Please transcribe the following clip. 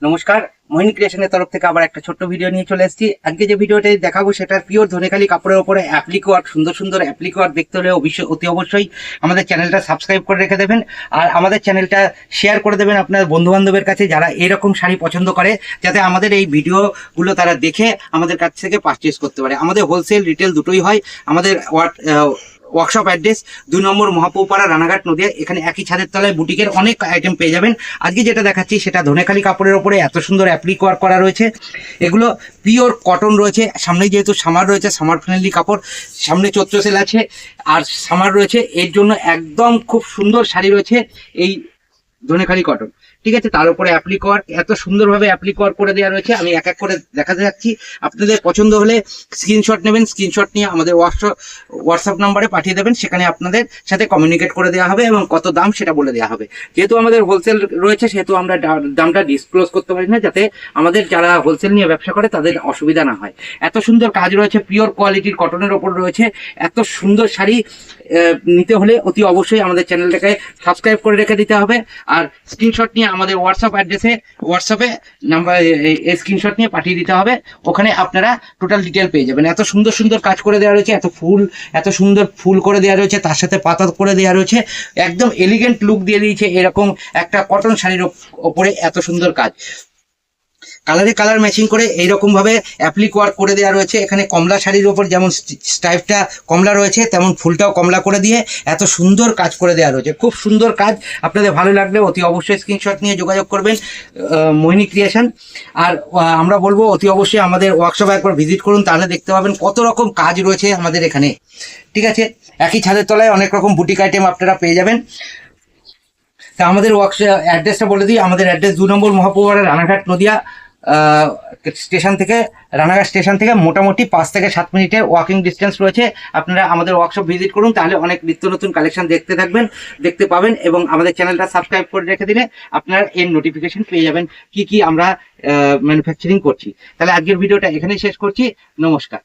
নমস্কার, মোহিনী ক্রিয়েশনের তরফ থেকে আবার একটা ছোট্ট ভিডিও নিয়ে চলে এসেছি। আজকে যে ভিডিওটা দেখাবো সেটা পিওর ধনেখালি কাপড়ের উপরে অ্যাপ্লিক ওয়ার্ক, সুন্দর সুন্দর অ্যাপ্লিক ওয়ার্ক দেখতে হলে অতি অবশ্যই আমাদের চ্যানেলটা সাবস্ক্রাইব করে রেখে দেবেন। আর আমাদের চ্যানেলটা শেয়ার করে দেবেন আপনার বন্ধু বান্ধবের কাছে যারা এরকম শাড়ি পছন্দ করে, যাতে আমাদের এই ভিডিওগুলো তারা দেখে আমাদের কাছ থেকে পারচেস করতে পারে। আমাদের হোলসেল রিটেল দুটোই হয়। আমাদের ওয়ার্কশপ অ্যাড্রেস 2 নম্বর মহাপৌপাড়া, রানাঘাট, নদিয়া। এখানে একই ছাদের তলায় বুটিকের অনেক আইটেম পেয়ে যাবেন। আজকে যেটা দেখাচ্ছি সেটা ধনেখালি কাপড়ের ওপরে এত সুন্দর অ্যাপ্লিক ওয়ার্ক করা রয়েছে। এগুলো পিওর কটন রয়েছে। সামনে যেহেতু সামার রয়েছে, সামার ফ্রেন্ডলি কাপড়, সামনে চৈত্র সেল আছে আর সামার রয়েছে, এর জন্য একদম খুব সুন্দর শাড়ি রয়েছে এই ধনেখালি কটন। ঠিক আছে, তার উপরে অ্যাপ্লিক ওয়ার্ক, এত সুন্দরভাবে অ্যাপ্লিক ওয়ার্ক করে দেওয়া রয়েছে। আমি এক এক করে দেখাতে যাচ্ছি। আপনাদের পছন্দ হলে স্ক্রিনশট নেবেন, স্ক্রিনশট নিয়ে আমাদের হোয়াটসঅ্যাপ নাম্বারে পাঠিয়ে দেবেন। সেখানে আপনাদের সাথে কমিউনিকেট করে দেওয়া হবে এবং কত দাম সেটা বলে দেওয়া হবে। যেহেতু আমাদের হোলসেল রয়েছে সেহেতু আমরা দামটা ডিসক্লোজ করতে পারি না, যাতে আমাদের যারা হোলসেল নিয়ে ব্যবসা করে তাদের অসুবিধা না হয়। এত সুন্দর কাজ রয়েছে, পিওর কোয়ালিটির কটনের ওপর রয়েছে। এত সুন্দর শাড়ি নিতে হলে অতি অবশ্যই আমাদের চ্যানেলটাকে সাবস্ক্রাইব করে রেখে দিতে হবে। আর স্ক্রিনশট নিয়ে আমাদের হোয়াটসঅ্যাপে নাম্বার স্ক্রিনশট নিয়ে পাঠিয়ে দিতে হবে। ওখানে আপনারা টোটাল ডিটেল পেয়ে যাবেন। এত সুন্দর সুন্দর কাজ করে দেওয়া রয়েছে, এত সুন্দর ফুল করে দেওয়া রয়েছে, তার সাথে পাতা করে দেওয়া রয়েছে। একদম এলিগেন্ট লুক দিয়ে দিয়েছে এরকম একটা কটন শাড়ির ওপরে এত সুন্দর কাজ। কালারে কালার ম্যাচিং করে এইরকম ভাবে অ্যাপ্লিক ওয়ার্ক করে দেওয়া রয়েছে। এখানে কমলা শাড়ির ওপর যেমন স্ট্রাইপটা কমলা রয়েছে, তেমন ফুলটাও কমলা করে দিয়ে এত সুন্দর কাজ করে দেওয়া রয়েছে। খুব সুন্দর কাজ। আপনাদের ভালো লাগলে অতি অবশ্যই স্ক্রিনশট নিয়ে যোগাযোগ করবেন মোহিনী ক্রিয়েশন। আর আমরা বলবো অতি অবশ্যই আমাদের ওয়ার্কশপে একবার ভিজিট করুন, তাহলে দেখতে পাবেন কত রকম কাজ রয়েছে আমাদের এখানে। ঠিক আছে, একই ছাদের তলায় অনেক রকম বুটিক আইটেম আপনারা পেয়ে যাবেন। তা আমাদের অ্যাড্রেসটা বলে দিই। আমাদের অ্যাড্রেস 2 নম্বর মহাপৌপাড়া, রানাঘাট, নদিয়া। রানাঘাট স্টেশন থেকে মোটামুটি 5 থেকে 7 মিনিটের ওয়াকিং ডিস্টেন্স রয়েছে। আপনারা আমাদের ওয়ার্কশপ ভিজিট করুন, তাহলে অনেক নিত্য নতুন কালেকশন দেখতে পাবেন এবং আমাদের চ্যানেলটা সাবস্ক্রাইব করে রেখে দিলে আপনারা এর নোটিফিকেশন পেয়ে যাবেন কি আমরা ম্যানুফ্যাকচারিং করছি। তাহলে আজকের ভিডিওটা এখানেই শেষ করছি। নমস্কার।